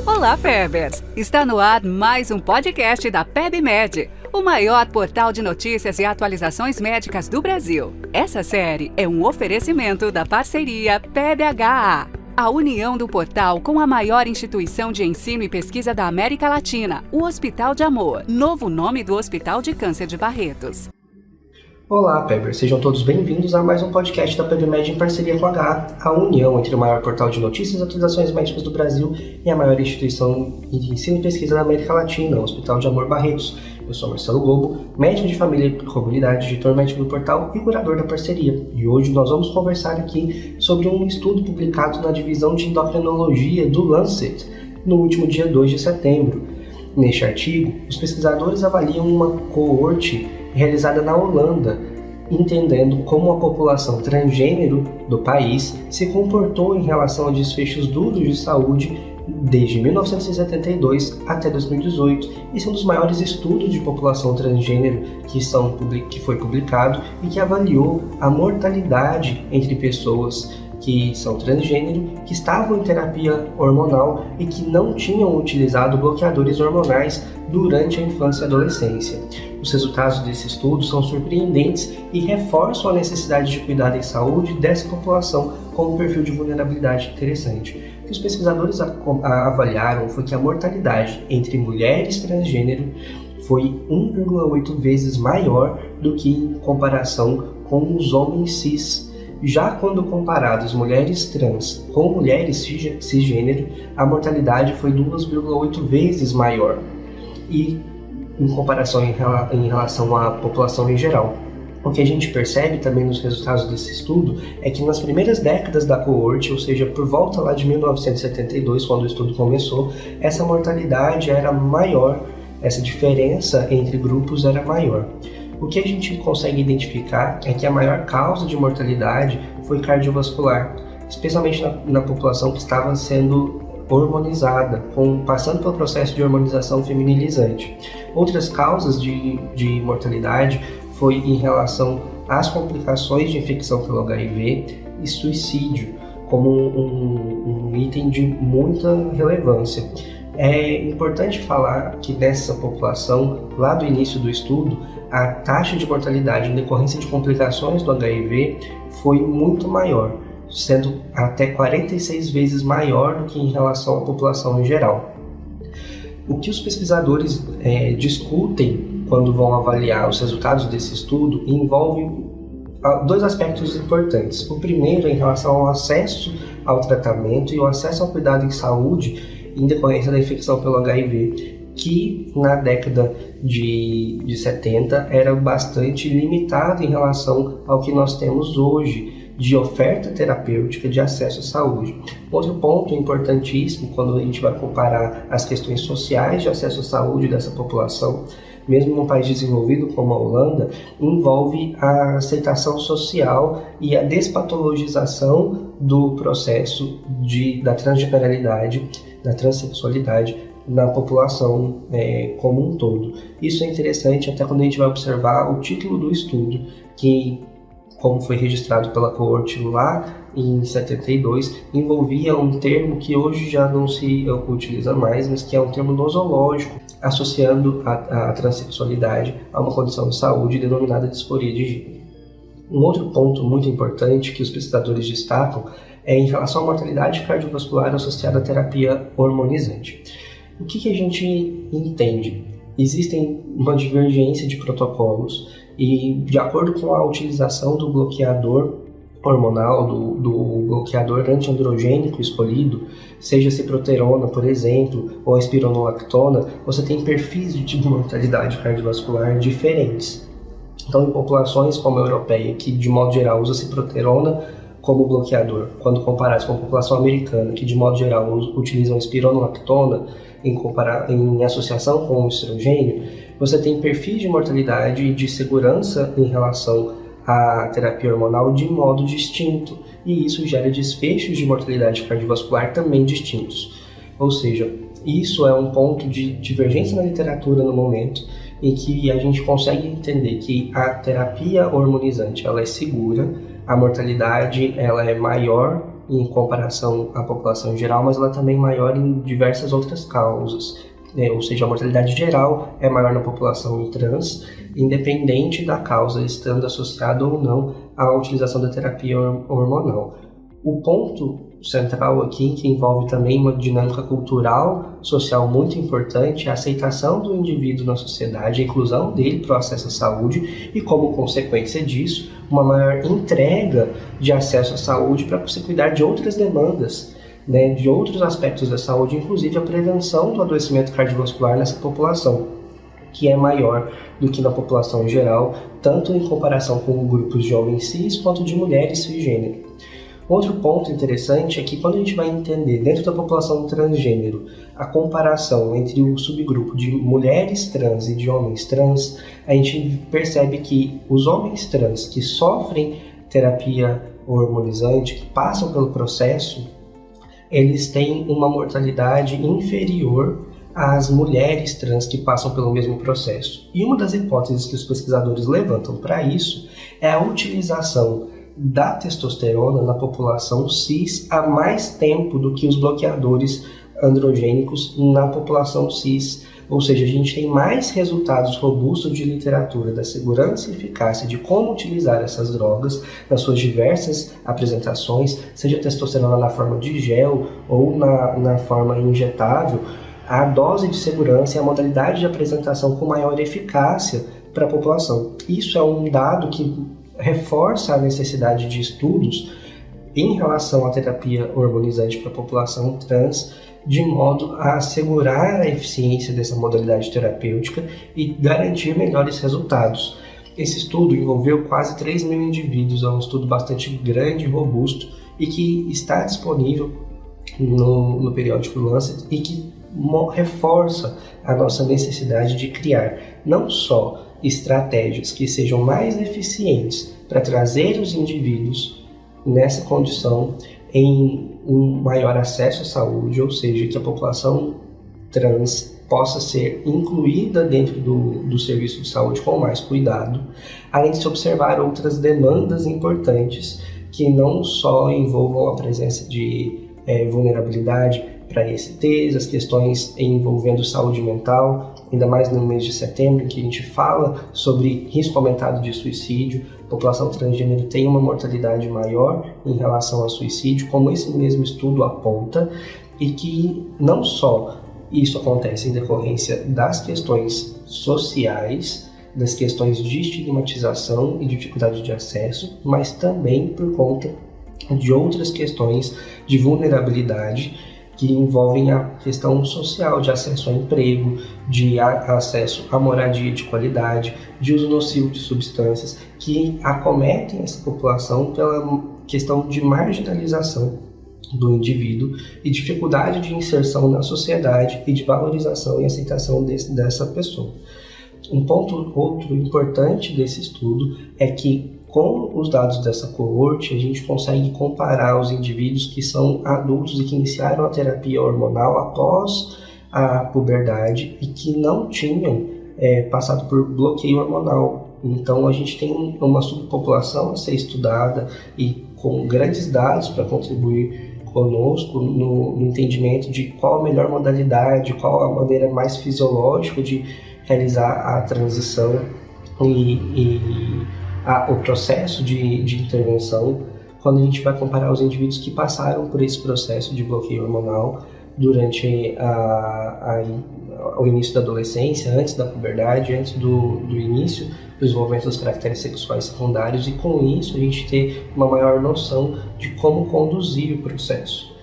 Olá, Pebers! Está no ar mais um podcast da PebMed, o maior portal de notícias e atualizações médicas do Brasil. Essa série é um oferecimento da parceria PBHA, a união do portal com a maior instituição de ensino e pesquisa da América Latina, o Hospital de Amor, novo nome do Hospital de Câncer de Barretos. Olá, Pebers, sejam todos bem-vindos a mais um podcast da PebMed em parceria com a HA, a união entre o maior portal de notícias e atualizações médicas do Brasil e a maior instituição de ensino e pesquisa da América Latina, o Hospital de Amor Barretos. Eu sou Marcelo Gobo, médico de família e comunidade, editor médico do portal e curador da parceria. E hoje nós vamos conversar aqui sobre um estudo publicado na divisão de endocrinologia do Lancet no último dia 2 de setembro. Neste artigo, os pesquisadores avaliam uma coorte realizada na Holanda, entendendo como a população transgênero do país se comportou em relação a desfechos duros de saúde desde 1972 até 2018. Esse é um dos maiores estudos de população transgênero que foi publicado e que avaliou a mortalidade entre pessoas que são transgênero, que estavam em terapia hormonal e que não tinham utilizado bloqueadores hormonais durante a infância e adolescência. Os resultados desse estudo são surpreendentes e reforçam a necessidade de cuidado em saúde dessa população com um perfil de vulnerabilidade interessante. O que os pesquisadores avaliaram foi que a mortalidade entre mulheres transgênero foi 1,8 vezes maior do que em comparação com os homens cis. Já quando comparados mulheres trans com mulheres cisgênero, a mortalidade foi 2,8 vezes maior, e em comparação em relação à população em geral. O que a gente percebe também nos resultados desse estudo é que nas primeiras décadas da coorte, ou seja, por volta lá de 1972, quando o estudo começou, essa mortalidade era maior, essa diferença entre grupos era maior. O que a gente consegue identificar é que a maior causa de mortalidade foi cardiovascular, especialmente na população que estava sendo hormonizada, passando pelo processo de hormonização feminilizante. Outras causas de mortalidade foi em relação às complicações de infecção pelo HIV e suicídio, como um item de muita relevância. É importante falar que nessa população, lá do início do estudo, a taxa de mortalidade em decorrência de complicações do HIV foi muito maior, sendo até 46 vezes maior do que em relação à população em geral. O que os pesquisadores discutem quando vão avaliar os resultados desse estudo envolve dois aspectos importantes. O primeiro é em relação ao acesso ao tratamento e o acesso ao cuidado em saúde em decorrência da infecção pelo HIV, que na década de 70 era bastante limitado em relação ao que nós temos hoje de oferta terapêutica de acesso à saúde. Outro ponto importantíssimo quando a gente vai comparar as questões sociais de acesso à saúde dessa população, mesmo num país desenvolvido como a Holanda, envolve a aceitação social e a despatologização do processo da transgeneralidade, da transexualidade na população como um todo. Isso é interessante até quando a gente vai observar o título do estudo, que, como foi registrado pela coorte lá em 72, envolvia um termo que hoje já não se utiliza mais, mas que é um termo nosológico, associando a transexualidade a uma condição de saúde denominada disforia de gênero. Um outro ponto muito importante que os pesquisadores destacam é em relação à mortalidade cardiovascular associada à terapia hormonizante. O que a gente entende? Existem uma divergência de protocolos e, de acordo com a utilização do bloqueador hormonal, do bloqueador antiandrogênico escolhido, seja a ciproterona, por exemplo, ou a espironolactona, você tem perfis de mortalidade cardiovascular diferentes. Então, em populações como a europeia, que de modo geral usa ciproterona como bloqueador, quando comparados com a população americana, que de modo geral utilizam espironolactona em associação com o estrogênio, você tem perfis de mortalidade e de segurança em relação à terapia hormonal de modo distinto, e isso gera desfechos de mortalidade cardiovascular também distintos. Ou seja, isso é um ponto de divergência na literatura no momento, em que a gente consegue entender que a terapia hormonizante ela é segura, a mortalidade ela é maior em comparação à população em geral, mas ela também é maior em diversas outras causas. Ou seja, a mortalidade geral é maior na população trans, independente da causa, estando associada ou não à utilização da terapia hormonal. O ponto central aqui, que envolve também uma dinâmica cultural, social muito importante, é a aceitação do indivíduo na sociedade, a inclusão dele para o acesso à saúde e, como consequência disso, uma maior entrega de acesso à saúde para se cuidar de outras demandas, de outros aspectos da saúde, inclusive a prevenção do adoecimento cardiovascular nessa população, que é maior do que na população em geral, tanto em comparação com grupos de homens cis quanto de mulheres cisgênero. Outro ponto interessante é que quando a gente vai entender dentro da população transgênero a comparação entre o subgrupo de mulheres trans e de homens trans, a gente percebe que os homens trans que sofrem terapia hormonizante, que passam pelo processo, eles têm uma mortalidade inferior às mulheres trans que passam pelo mesmo processo. E uma das hipóteses que os pesquisadores levantam para isso é a utilização da testosterona na população cis há mais tempo do que os bloqueadores androgênicos na população cis. Ou seja, a gente tem mais resultados robustos de literatura da segurança e eficácia de como utilizar essas drogas nas suas diversas apresentações, seja testosterona na forma de gel ou na forma injetável, a dose de segurança e a modalidade de apresentação com maior eficácia para a população. Isso é um dado que reforça a necessidade de estudos em relação à terapia hormonizante para a população trans, de modo a assegurar a eficiência dessa modalidade terapêutica e garantir melhores resultados. Esse estudo envolveu quase 3 mil indivíduos, é um estudo bastante grande e robusto e que está disponível no periódico Lancet e que reforça a nossa necessidade de criar não só estratégias que sejam mais eficientes para trazer os indivíduos nessa condição em um maior acesso à saúde, ou seja, que a população trans possa ser incluída dentro do serviço de saúde com mais cuidado, além de se observar outras demandas importantes que não só envolvam a presença de vulnerabilidade para ISTs, as questões envolvendo saúde mental, ainda mais no mês de setembro, em que a gente fala sobre risco aumentado de suicídio. A população transgênero tem uma mortalidade maior em relação ao suicídio, como esse mesmo estudo aponta, e que não só isso acontece em decorrência das questões sociais, das questões de estigmatização e dificuldade de acesso, mas também por conta de outras questões de vulnerabilidade que envolvem a questão social, de acesso a emprego, de acesso a moradia de qualidade, de uso nocivo de substâncias, que acometem essa população pela questão de marginalização do indivíduo e dificuldade de inserção na sociedade e de valorização e aceitação dessa pessoa. Um ponto outro importante desse estudo é que, com os dados dessa coorte, a gente consegue comparar os indivíduos que são adultos e que iniciaram a terapia hormonal após a puberdade e que não tinham passado por bloqueio hormonal. Então a gente tem uma subpopulação a ser estudada e com grandes dados para contribuir conosco no entendimento de qual a melhor modalidade, qual a maneira mais fisiológica de realizar a transição o processo de intervenção, quando a gente vai comparar os indivíduos que passaram por esse processo de bloqueio hormonal durante o início da adolescência, antes da puberdade, antes do início do desenvolvimento dos caracteres sexuais secundários, e com isso a gente ter uma maior noção de como conduzir o processo.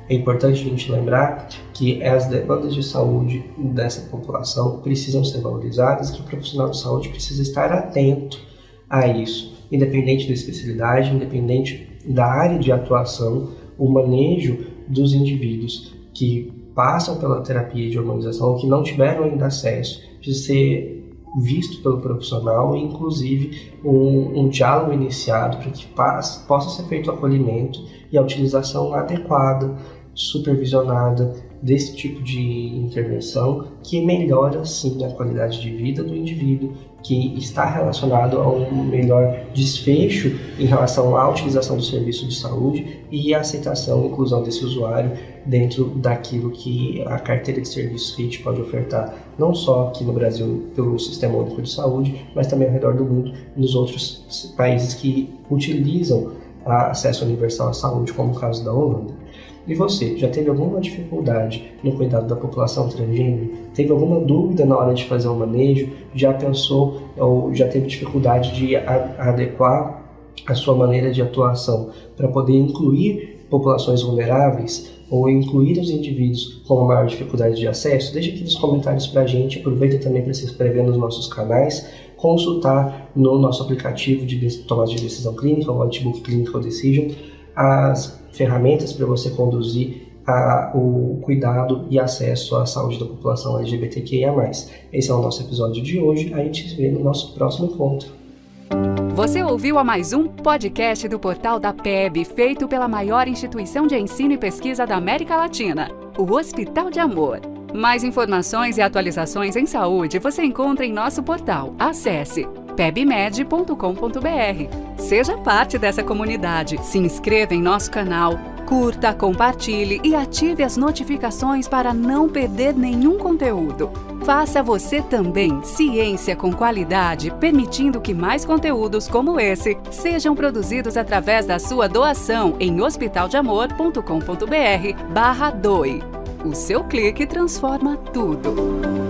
É importante a gente lembrar que as demandas de saúde dessa população precisam ser valorizadas, que o profissional de saúde precisa estar atento a isso, independente da especialidade, independente da área de atuação. O manejo dos indivíduos que passam pela terapia de hormonização ou que não tiveram ainda acesso precisa ser visto pelo profissional e, inclusive, um diálogo iniciado para que possa ser feito o acolhimento e a utilização adequada supervisionada desse tipo de intervenção, que melhora sim a qualidade de vida do indivíduo, que está relacionado a um melhor desfecho em relação à utilização do serviço de saúde e a aceitação e inclusão desse usuário dentro daquilo que a carteira de serviços que a gente pode ofertar, não só aqui no Brasil pelo Sistema Único de Saúde, mas também ao redor do mundo, nos outros países que utilizam acesso universal à saúde, como o caso da Holanda. E você, já teve alguma dificuldade no cuidado da população transgênero? Teve alguma dúvida na hora de fazer o manejo? Já pensou ou já teve dificuldade de adequar a sua maneira de atuação para poder incluir populações vulneráveis ou incluir os indivíduos com maior dificuldade de acesso? Deixa aqui nos comentários para a gente, aproveita também para se inscrever nos nossos canais, consultar no nosso aplicativo de tomada de decisão clínica, o Notebook Clinical Decision, as ferramentas para você conduzir o cuidado e acesso à saúde da população LGBTQIA+. Esse é o nosso episódio de hoje, a gente se vê no nosso próximo encontro. Você ouviu a mais um podcast do portal da PEB, feito pela maior instituição de ensino e pesquisa da América Latina, o Hospital de Amor. Mais informações e atualizações em saúde você encontra em nosso portal. Acesse pebmed.com.br. Seja parte dessa comunidade, se inscreva em nosso canal, curta, compartilhe e ative as notificações para não perder nenhum conteúdo. Faça você também ciência com qualidade, permitindo que mais conteúdos como esse sejam produzidos através da sua doação em hospitaldeamor.com.br/doe. O seu clique transforma tudo.